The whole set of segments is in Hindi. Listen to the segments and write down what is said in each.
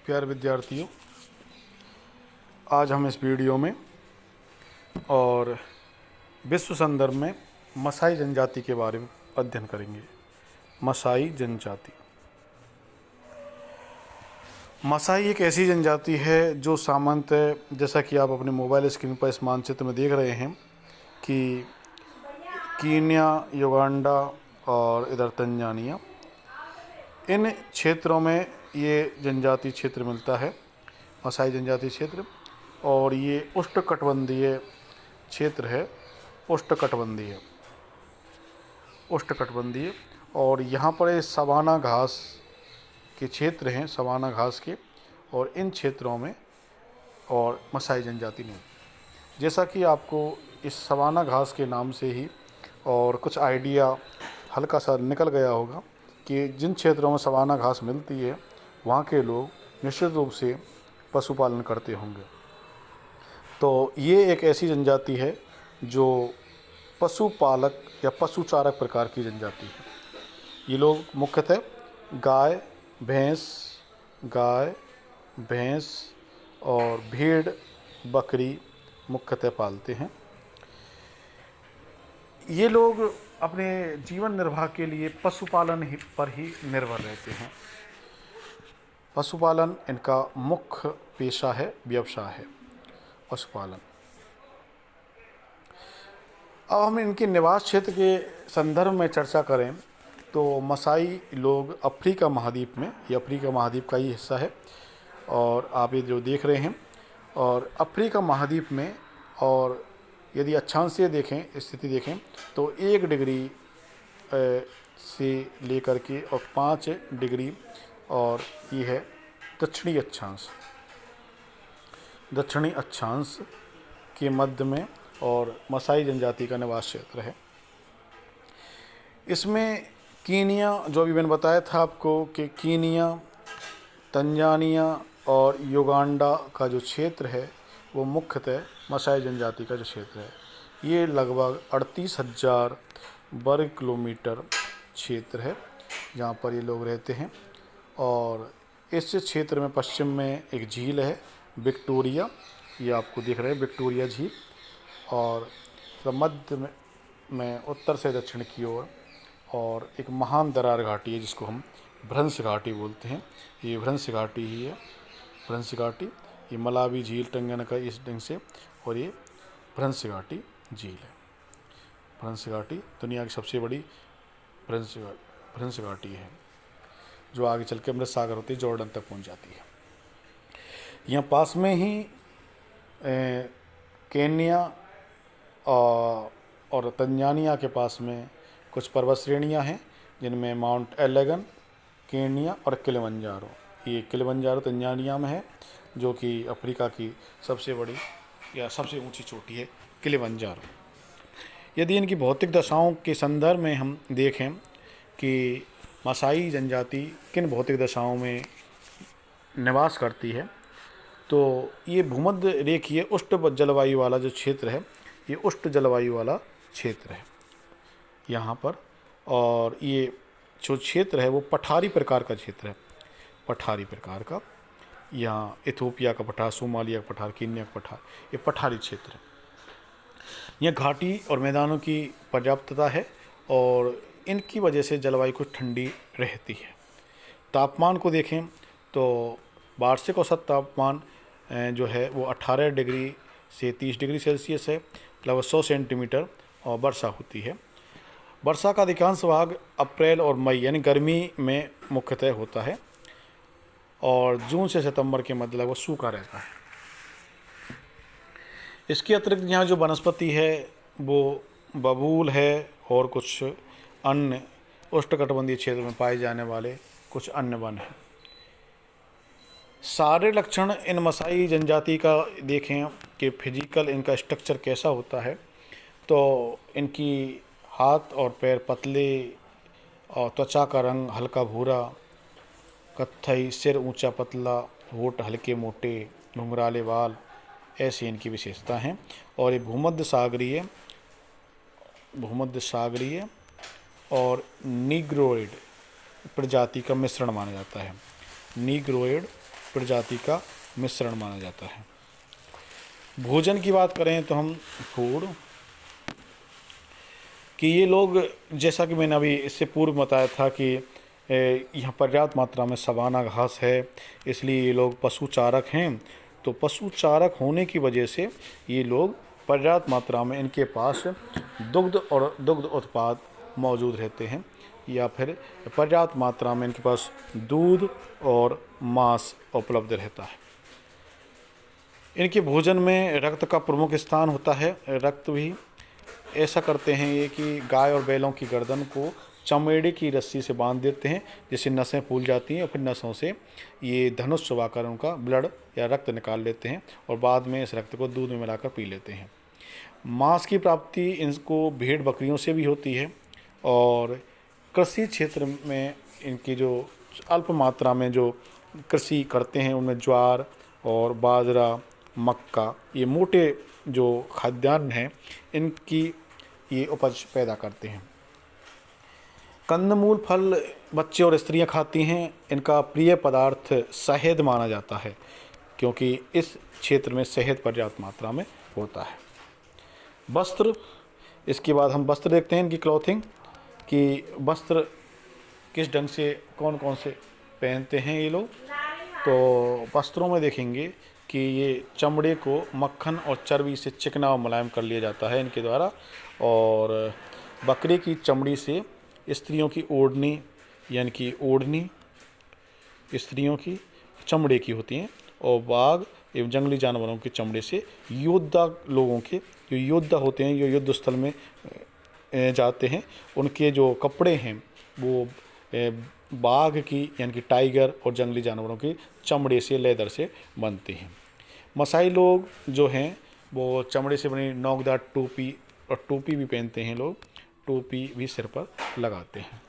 प्यारे विद्यार्थियों, आज हम इस वीडियो में और विश्व संदर्भ में मसाई जनजाति के बारे में अध्ययन करेंगे। मसाई जनजाति। मसाई एक ऐसी जनजाति है जो सामान्यतः, जैसा कि आप अपने मोबाइल स्क्रीन पर इस मानचित्र में देख रहे हैं कि कीनिया, युगांडा और इधर तंजानिया, इन क्षेत्रों में ये जनजाति क्षेत्र मिलता है, मसाई जनजाति क्षेत्र। और ये उष्णकटिबंधीय क्षेत्र है, उष्णकटिबंधीय। और यहाँ पर ये सवाना घास के क्षेत्र हैं, सवाना घास के, और इन क्षेत्रों में और मसाई जनजाति नहीं। जैसा कि आपको इस सवाना घास के नाम से ही और कुछ आइडिया हल्का सा निकल गया होगा कि जिन क्षेत्रों में सवाना घास मिलती है वहाँ के लोग निश्चित रूप से पशुपालन करते होंगे। तो ये एक ऐसी जनजाति है जो पशुपालक या पशुचारक प्रकार की जनजाति है। ये लोग मुख्यतः गाय, भैंस और भेड़, बकरी मुख्यतः पालते हैं। ये लोग अपने जीवन निर्वाह के लिए पशुपालन पर ही निर्भर रहते हैं। पशुपालन इनका मुख्य पेशा है, व्यवसाय है पशुपालन। अब हम इनके निवास क्षेत्र के संदर्भ में चर्चा करें तो मसाई लोग अफ्रीका महाद्वीप में, ये अफ्रीका महाद्वीप का ही हिस्सा है और आप ये जो देख रहे हैं, और अफ्रीका महाद्वीप में, और यदि अक्षांश से देखें, स्थिति देखें तो 1 डिग्री से लेकर के और 5 डिग्री, और ये है दक्षिणी अक्षांश के मध्य में, और मसाई जनजाति का निवास क्षेत्र है। इसमें कीनिया, जो अभी मैंने बताया था आपको कि कीनिया, तंजानिया और युगांडा का जो क्षेत्र है वो मुख्यतः मसाई जनजाति का जो क्षेत्र है। ये लगभग 38,000 वर्ग किलोमीटर क्षेत्र है जहाँ पर ये लोग रहते हैं। और इस क्षेत्र में पश्चिम में एक झील है विक्टोरिया, ये आपको दिख रहा है विक्टोरिया झील, और मध्य में उत्तर से दक्षिण की ओर और एक महान दरार घाटी है जिसको हम भ्रंश घाटी बोलते हैं। ये भ्रंश घाटी ही है, भ्रंश घाटी। ये मलावी झील टंगन का इस ढंग से, और ये भ्रंश घाटी झील है। भ्रंश घाटी दुनिया की सबसे बड़ी भ्रंश घाटी है जो आगे चल के अमृत सागर होती है, जॉर्डन तक पहुंच जाती है। यहाँ पास में ही केन्या और तंजानिया के पास में कुछ पर्वत श्रेणियाँ हैं जिनमें माउंट एलेगन, केन्या और किलिमंजारो। ये किलिमंजारो तंजानिया में है जो कि अफ्रीका की सबसे बड़ी या सबसे ऊंची चोटी है किलिमंजारो। यदि इनकी भौतिक दशाओं के संदर्भ में हम देखें कि मसाई जनजाति किन भौतिक दशाओं में निवास करती है, तो ये भूमध्य रेखीय उष्ण जलवायु वाला जो क्षेत्र है, ये उष्ण जलवायु वाला क्षेत्र है यहाँ पर। और ये जो क्षेत्र है वो पठारी प्रकार का क्षेत्र है, पठारी प्रकार का। यहाँ इथोपिया का पठार, सोमालिया का पठार, कीनिया का पठार, ये पठारी क्षेत्र है। यहाँ घाटी और मैदानों की पर्याप्तता है और इनकी वजह से जलवायु कुछ ठंडी रहती है। तापमान को देखें तो वार्षिक औसत तापमान जो है वो 18 डिग्री से 30 डिग्री सेल्सियस है, लगभग 100 सेंटीमीटर, और वर्षा होती है। वर्षा का अधिकांश भाग अप्रैल और मई यानी गर्मी में मुख्यतः होता है, और जून से सितंबर के मध्य लगभग सूखा रहता है। इसके अतिरिक्त यहाँ जो वनस्पति है वो बबूल है और कुछ अन्य उष्णकटिबंधीय क्षेत्र में पाए जाने वाले कुछ अन्य वन हैं। सारे लक्षण इन मसाई जनजाति का देखें कि फिजिकल इनका स्ट्रक्चर कैसा होता है, तो इनकी हाथ और पैर पतले, और त्वचा का रंग हल्का भूरा, कत्थई, सिर ऊंचा पतला, होंठ हल्के मोटे, घुंघराले बाल, ऐसी इनकी विशेषता हैं। और ये भूमध्य सागरीय और नीग्रोइड प्रजाति का मिश्रण माना जाता है। नीग्रोइड प्रजाति का मिश्रण माना जाता है। भोजन की बात करें तो हम फूड कि ये लोग, जैसा कि मैंने अभी इससे पूर्व बताया था कि यहाँ पर्याप्त मात्रा में सवाना घास है, इसलिए ये लोग पशु चारक हैं। तो पशु चारक होने की वजह से ये लोग पर्याप्त मात्रा में इनके पास दुग्ध और दुग्ध उत्पाद मौजूद रहते हैं, या फिर पर्याप्त मात्रा में इनके पास दूध और मांस उपलब्ध रहता है। इनके भोजन में रक्त का प्रमुख स्थान होता है। रक्त भी ऐसा करते हैं ये कि गाय और बैलों की गर्दन को चमड़े की रस्सी से बांध देते हैं, जिससे नसें फूल जाती हैं और फिर नसों से ये धनुष चबाकर उनका ब्लड या रक्त निकाल लेते हैं और बाद में इस रक्त को दूध में मिलाकर पी लेते हैं। मांस की प्राप्ति इनको भेड़ बकरियों से भी होती है, और कृषि क्षेत्र में इनकी जो अल्प मात्रा में जो कृषि करते हैं उनमें ज्वार और बाजरा, मक्का, ये मोटे जो खाद्यान्न हैं इनकी ये उपज पैदा करते हैं। कंदमूल फल बच्चे और स्त्रियां खाती हैं। इनका प्रिय पदार्थ शहद माना जाता है, क्योंकि इस क्षेत्र में शहद पर्याप्त मात्रा में होता है। वस्त्र, इसके बाद हम वस्त्र देखते हैं, इनकी क्लॉथिंग कि वस्त्र किस ढंग से कौन कौन से पहनते हैं ये लोग। तो वस्त्रों में देखेंगे कि ये चमड़े को मक्खन और चर्बी से चिकना और मुलायम कर लिया जाता है इनके द्वारा, और बकरे की चमड़ी से स्त्रियों की ओढ़नी, यानी कि ओढ़नी स्त्रियों की चमड़े की होती हैं, और बाघ एवं जंगली जानवरों की चमड़े से योद्धा लोगों के, जो योद्धा होते हैं, जो युद्ध स्थल में जाते हैं, उनके जो कपड़े हैं वो बाघ की यानी कि टाइगर और जंगली जानवरों की चमड़े से, लेदर से बनते हैं। मसाई लोग जो हैं वो चमड़े से बनी नोकदार टोपी, और टोपी भी पहनते हैं लोग, टोपी भी सिर पर लगाते हैं।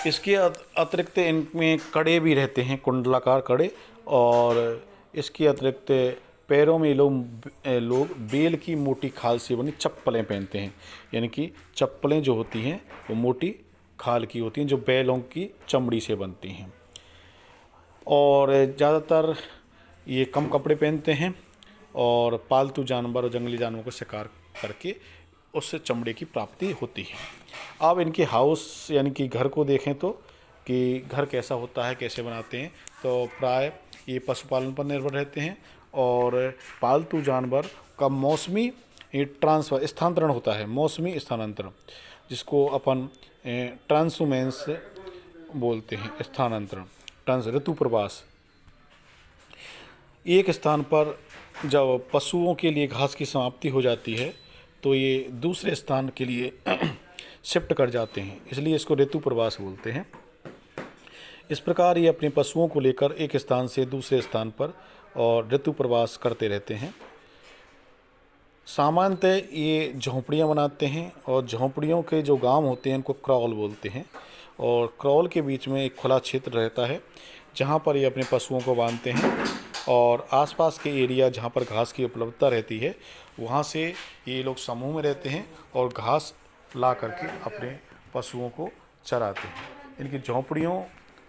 इसके अतिरिक्त इनमें कड़े भी रहते हैं, कुंडलाकार कड़े, और इसके अतिरिक्त पैरों में लोग बेल की मोटी खाल से बनी चप्पलें पहनते हैं, यानी कि चप्पलें जो होती हैं वो मोटी खाल की होती हैं, जो बैलों की चमड़ी से बनती हैं। और ज़्यादातर ये कम कपड़े पहनते हैं और पालतू जानवर और जंगली जानवरों को शिकार करके उससे चमड़े की प्राप्ति होती है। अब इनके हाउस यानी कि घर को देखें तो कि घर कैसा होता है, कैसे बनाते हैं, तो प्राय ये पशुपालन पर निर्भर रहते हैं, और पालतू जानवर का मौसमी ट्रांसफर स्थानांतरण होता है, मौसमी स्थानांतरण, जिसको अपन ट्रांसहुमेंस बोलते हैं, स्थानांतरण, ट्रांस ऋतु प्रवास। एक स्थान पर जब पशुओं के लिए घास की समाप्ति हो जाती है तो ये दूसरे स्थान के लिए शिफ्ट कर जाते हैं, इसलिए इसको ऋतु प्रवास बोलते हैं। इस प्रकार ये अपने पशुओं को लेकर एक स्थान से दूसरे स्थान पर और ऋतु प्रवास करते रहते हैं। सामान्यतः ये झोंपड़ियाँ बनाते हैं, और झोंपड़ियों के जो गांव होते हैं उनको क्रॉल बोलते हैं, और क्रॉल के बीच में एक खुला क्षेत्र रहता है जहाँ पर ये अपने पशुओं को बांधते हैं, और आसपास के एरिया जहाँ पर घास की उपलब्धता रहती है वहाँ से ये लोग समूह में रहते हैं और घास ला करके अपने पशुओं को चराते हैं। इनकी झोंपड़ियों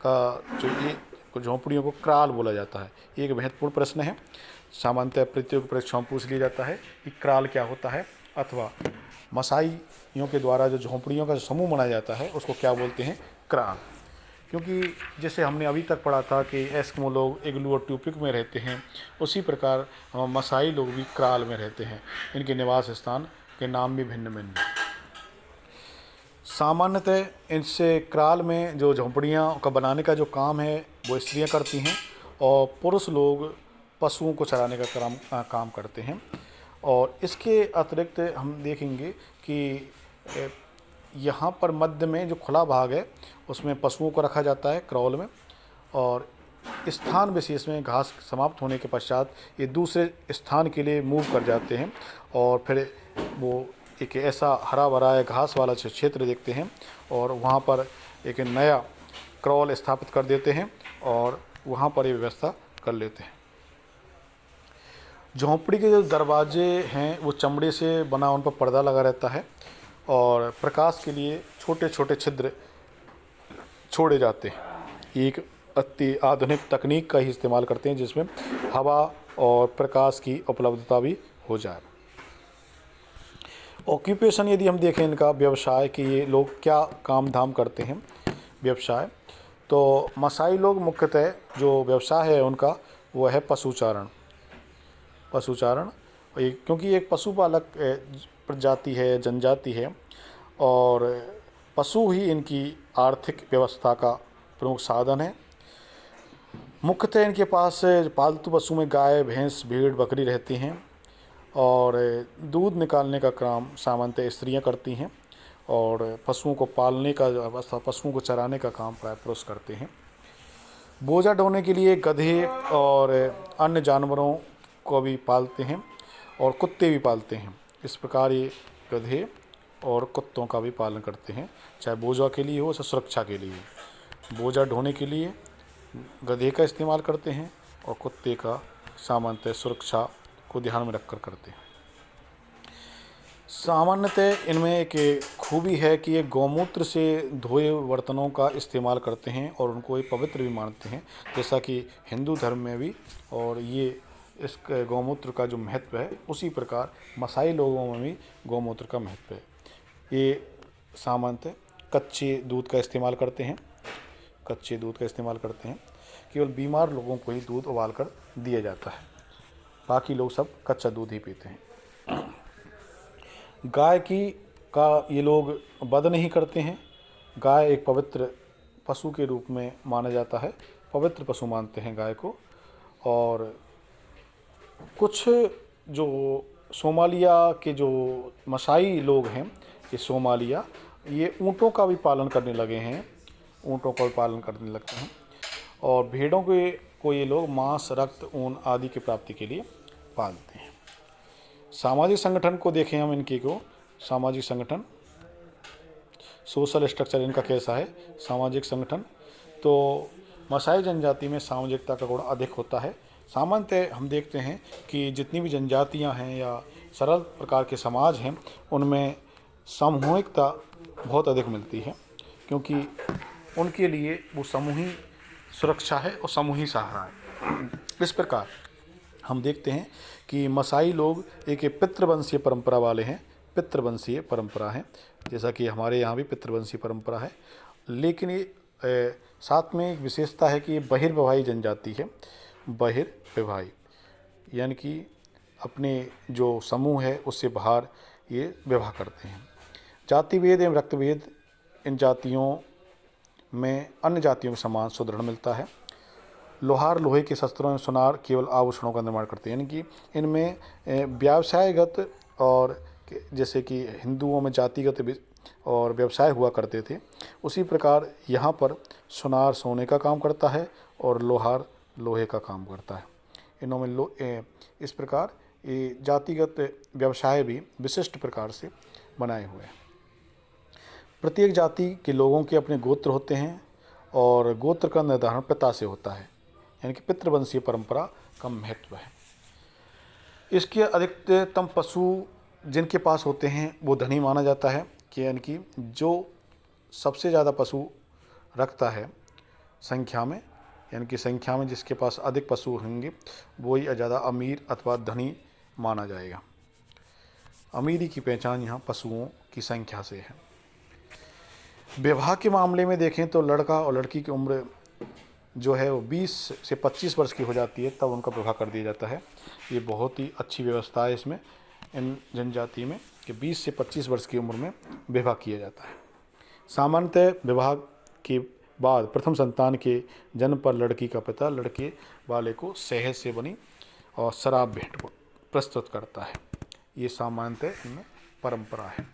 का जो ये झोंपड़ियों को क्राल बोला जाता है। ये एक महत्वपूर्ण प्रश्न है, सामान्यतः प्रतियोगी परीक्षाओं में पूछ लिया जाता है कि क्राल क्या होता है, अथवा मसाइयों के द्वारा जो झोंपड़ियों का जो समूह बनाया जाता है उसको क्या बोलते हैं, क्राल। क्योंकि जैसे हमने अभी तक पढ़ा था कि एस्किमो लोग इग्लू और ट्यूपिक में रहते हैं, उसी प्रकार मसाई लोग भी क्राल में रहते हैं। इनके निवास स्थान के नाम भी भिन्न भिन्न। सामान्यतः इनसे क्राल में जो झोंपड़ियाँ का बनाने का जो काम है वो स्त्रियाँ करती हैं, और पुरुष लोग पशुओं को चराने का काम करते हैं। और इसके अतिरिक्त हम देखेंगे कि यहाँ पर मध्य में जो खुला भाग है उसमें पशुओं को रखा जाता है क्रॉल में, और स्थान विशेष में घास समाप्त होने के पश्चात ये दूसरे स्थान के लिए मूव कर जाते हैं, और फिर वो एक ऐसा हरा भरा घास वाला क्षेत्र देखते हैं और वहाँ पर एक नया क्रॉल स्थापित कर देते हैं और वहाँ पर ये व्यवस्था कर लेते हैं। झोंपड़ी के जो दरवाजे हैं वो चमड़े से बना, उन पर पर्दा लगा रहता है, और प्रकाश के लिए छोटे छोटे छिद्र छोड़े जाते हैं। एक अति आधुनिक तकनीक का ही इस्तेमाल करते हैं, जिसमें हवा और प्रकाश की उपलब्धता भी हो जाए। ऑक्यूपेशन यदि हम देखें इनका, व्यवसाय कि ये लोग क्या काम धाम करते हैं, व्यवसाय, तो मसाई लोग मुख्यतः जो व्यवसाय है उनका वो है पशुचारण। पशुचारण क्योंकि एक पशुपालक प्रजाति है, जनजाति है, और पशु ही इनकी आर्थिक व्यवस्था का प्रमुख साधन है। मुख्यतः इनके पास पालतू पशु में गाय, भैंस, भेड़, बकरी रहती हैं, और दूध निकालने का काम सामान्यतः स्त्रियां करती हैं, और पशुओं को पालने का, पशुओं को चराने का काम प्राय पुरुष करते हैं। बोझा ढोने के लिए गधे और अन्य जानवरों को भी पालते हैं, और कुत्ते भी पालते हैं। इस प्रकार ये गधे और कुत्तों का भी पालन करते हैं, चाहे बोझा के लिए हो, चाहे सुरक्षा के लिए। बोझा ढोने के लिए गधे का इस्तेमाल करते हैं, और कुत्ते का सामान्यतः सुरक्षा को ध्यान में रखकर करते हैं। सामान्यतः इनमें एक खूबी है कि ये गौमूत्र से धोए बर्तनों का इस्तेमाल करते हैं, और उनको ये पवित्र भी मानते हैं, जैसा कि हिंदू धर्म में भी। और ये इस गौमूत्र का जो महत्व है, उसी प्रकार मसाई लोगों में भी गौमूत्र का महत्व है। ये सामान्यतः कच्चे दूध का इस्तेमाल करते हैं, कच्चे दूध का इस्तेमाल करते हैं। केवल बीमार लोगों को ही दूध उबाल कर दिया जाता है, बाकी लोग सब कच्चा दूध ही पीते हैं। गाय का ये लोग वध नहीं करते हैं। गाय एक पवित्र पशु के रूप में माना जाता है, पवित्र पशु मानते हैं गाय को। और कुछ जो सोमालिया के जो मसाई लोग हैं, ये सोमालिया, ये ऊँटों का भी पालन करने लगे हैं, ऊँटों का भी पालन करने लगते हैं। और भेड़ों को ये लोग मांस, रक्त, ऊन आदि की प्राप्ति के लिए पालते हैं। सामाजिक संगठन को देखें हम इनके को, सामाजिक संगठन, सोशल स्ट्रक्चर इनका कैसा है, सामाजिक संगठन, तो मसाई जनजाति में सामाजिकता का गुण अधिक होता है। सामान्यतः हम देखते हैं कि जितनी भी जनजातियां हैं या सरल प्रकार के समाज हैं, उनमें सामूहिकता बहुत अधिक मिलती है, क्योंकि उनके लिए वो समूही सुरक्षा है और समूही सहारा है। इस प्रकार हम देखते हैं कि मसाई लोग एक पितृवंशीय परंपरा वाले हैं, पितृवंशीय परंपरा है, जैसा कि हमारे यहाँ भी पितृवंशीय परंपरा है। लेकिन ये साथ में एक विशेषता है कि ये बहिर्विवाही जनजाति है। बहिर्विवाही यानी कि अपने जो समूह है उससे बाहर ये विवाह करते हैं। जाति भेद एवं रक्तभेद इन जातियों में अन्य जातियों के समान सुदृढ़ मिलता है। लोहार लोहे के शस्त्रों में, सुनार केवल आभूषणों का निर्माण करते हैं, यानी कि इनमें व्यवसायगत, और जैसे कि हिंदुओं में जातिगत और व्यवसाय हुआ करते थे, उसी प्रकार यहाँ पर सुनार सोने का काम करता है और लोहार लोहे का काम करता है। इनमें इस प्रकार ये जातिगत व्यवसाय भी विशिष्ट प्रकार से बनाए हुए हैं। प्रत्येक जाति के लोगों के अपने गोत्र होते हैं, और गोत्र का निर्धारण पिता से होता है, यानी कि पितृवंशीय परंपरा का महत्व है। इसके अधिकतम पशु जिनके पास होते हैं वो धनी माना जाता है, कि यानी कि जो सबसे ज़्यादा पशु रखता है संख्या में, यानी कि संख्या में जिसके पास अधिक पशु होंगे वही ज़्यादा अमीर अथवा धनी माना जाएगा। अमीरी की पहचान यहाँ पशुओं की संख्या से है। विवाह के मामले में देखें तो लड़का और लड़की की उम्र जो है वो 20 से 25 वर्ष की हो जाती है, तब उनका विवाह कर दिया जाता है। ये बहुत ही अच्छी व्यवस्था है इसमें, इन जनजाति में, कि 20 से 25 वर्ष की उम्र में विवाह किया जाता है। सामान्यतः विवाह के बाद प्रथम संतान के जन्म पर लड़की का पिता लड़के वाले को शहद से बनी और शराब भेंट प्रस्तुत करता है। ये सामान्यतः इनमें परंपरा है।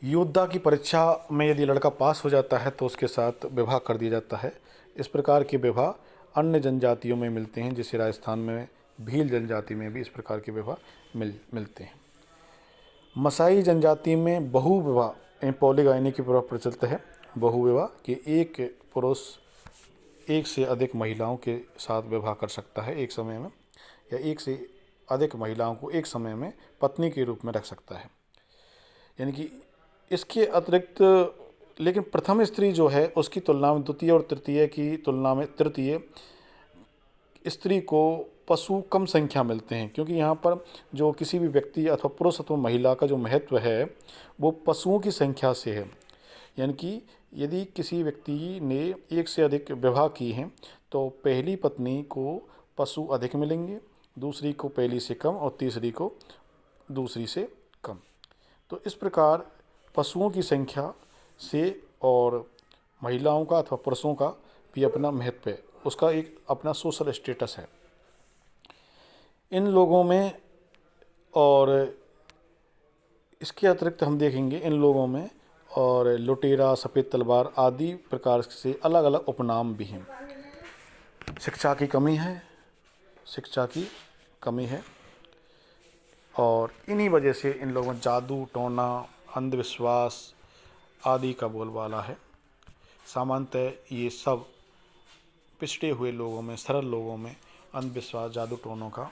योद्धा की परीक्षा में यदि लड़का पास हो जाता है तो उसके साथ विवाह कर दिया जाता है। इस प्रकार के विवाह अन्य जनजातियों में मिलते हैं, जैसे राजस्थान में भील जनजाति में भी इस प्रकार के विवाह मिलते हैं। मसाई जनजाति में बहु विवाह पॉलीगामी की प्रभाव प्रचलित है। बहु विवाह कि एक पुरुष एक से अधिक महिलाओं के साथ विवाह कर सकता है एक समय में, या एक से अधिक महिलाओं को एक समय में पत्नी के रूप में रख सकता है। यानी कि इसके अतिरिक्त लेकिन प्रथम स्त्री जो है उसकी तुलना में द्वितीय और तृतीय की तुलना में तृतीय स्त्री को पशु कम संख्या मिलते हैं, क्योंकि यहाँ पर जो किसी भी व्यक्ति अथवा पुरुष अथवा महिला का जो महत्व है वो पशुओं की संख्या से है। यानी कि यदि किसी व्यक्ति ने एक से अधिक विवाह की हैं तो पहली पत्नी को पशु अधिक मिलेंगे, दूसरी को पहली से कम और तीसरी को दूसरी से कम। तो इस प्रकार पशुओं की संख्या से और महिलाओं का अथवा पुरुषों का भी अपना महत्व है, उसका एक अपना सोशल स्टेटस है इन लोगों में। और इसके अतिरिक्त हम देखेंगे इन लोगों में और लुटेरा, सफ़ेद तलवार आदि प्रकार से अलग अलग उपनाम भी हैं। शिक्षा की कमी है, शिक्षा की कमी है और इन्हीं वजह से इन लोगों में जादू टोना अंधविश्वास आदि का बोलबाला है। सामान्यतः ये सब पिछड़े हुए लोगों में, सरल लोगों में अंधविश्वास जादू टोनों का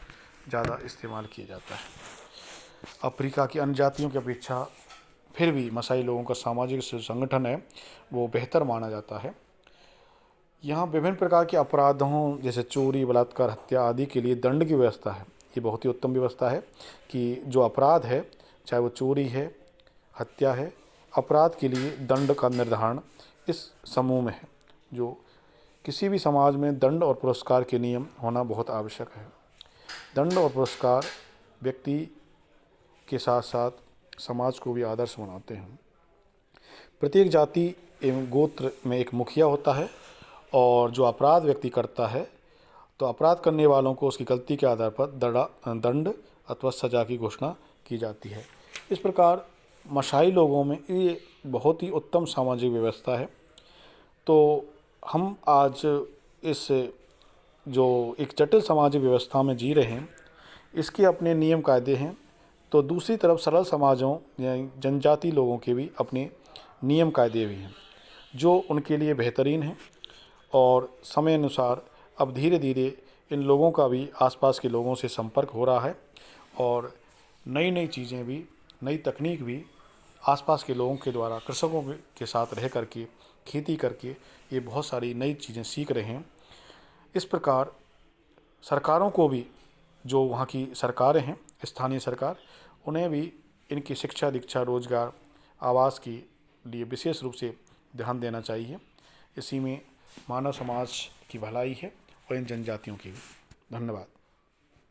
ज़्यादा इस्तेमाल किया जाता है। अफ्रीका की अन्य जातियों की अपेक्षा फिर भी मसाई लोगों का सामाजिक संगठन है वो बेहतर माना जाता है। यहाँ विभिन्न प्रकार के अपराधों जैसे चोरी, बलात्कार, हत्या आदि के लिए दंड की व्यवस्था है। ये बहुत ही उत्तम व्यवस्था है कि जो अपराध है, चाहे वो चोरी है, हत्या है, अपराध के लिए दंड का निर्धारण इस समूह में है। जो किसी भी समाज में दंड और पुरस्कार के नियम होना बहुत आवश्यक है। दंड और पुरस्कार व्यक्ति के साथ साथ समाज को भी आदर्श बनाते हैं। प्रत्येक जाति एवं गोत्र में एक मुखिया होता है और जो अपराध व्यक्ति करता है तो अपराध करने वालों को उसकी गलती के आधार पर दंड अथवा सजा की घोषणा की जाती है। इस प्रकार मसाई लोगों में ये बहुत ही उत्तम सामाजिक व्यवस्था है। तो हम आज इस जो एक जटिल सामाजिक व्यवस्था में जी रहे हैं, इसके अपने नियम कायदे हैं, तो दूसरी तरफ सरल समाजों या जनजाति लोगों के भी अपने नियम कायदे भी हैं जो उनके लिए बेहतरीन हैं। और समय अनुसार अब धीरे धीरे इन लोगों का भी आसपास के लोगों से संपर्क हो रहा है और नई नई चीज़ें भी, नई तकनीक भी आसपास के लोगों के द्वारा कृषकों के साथ रह करके खेती करके ये बहुत सारी नई चीज़ें सीख रहे हैं। इस प्रकार सरकारों को भी, जो वहाँ की सरकारें हैं, स्थानीय सरकार, उन्हें भी इनकी शिक्षा, दीक्षा, रोजगार, आवास के लिए विशेष रूप से ध्यान देना चाहिए। इसी में मानव समाज की भलाई है और इन जनजातियों की भी। धन्यवाद।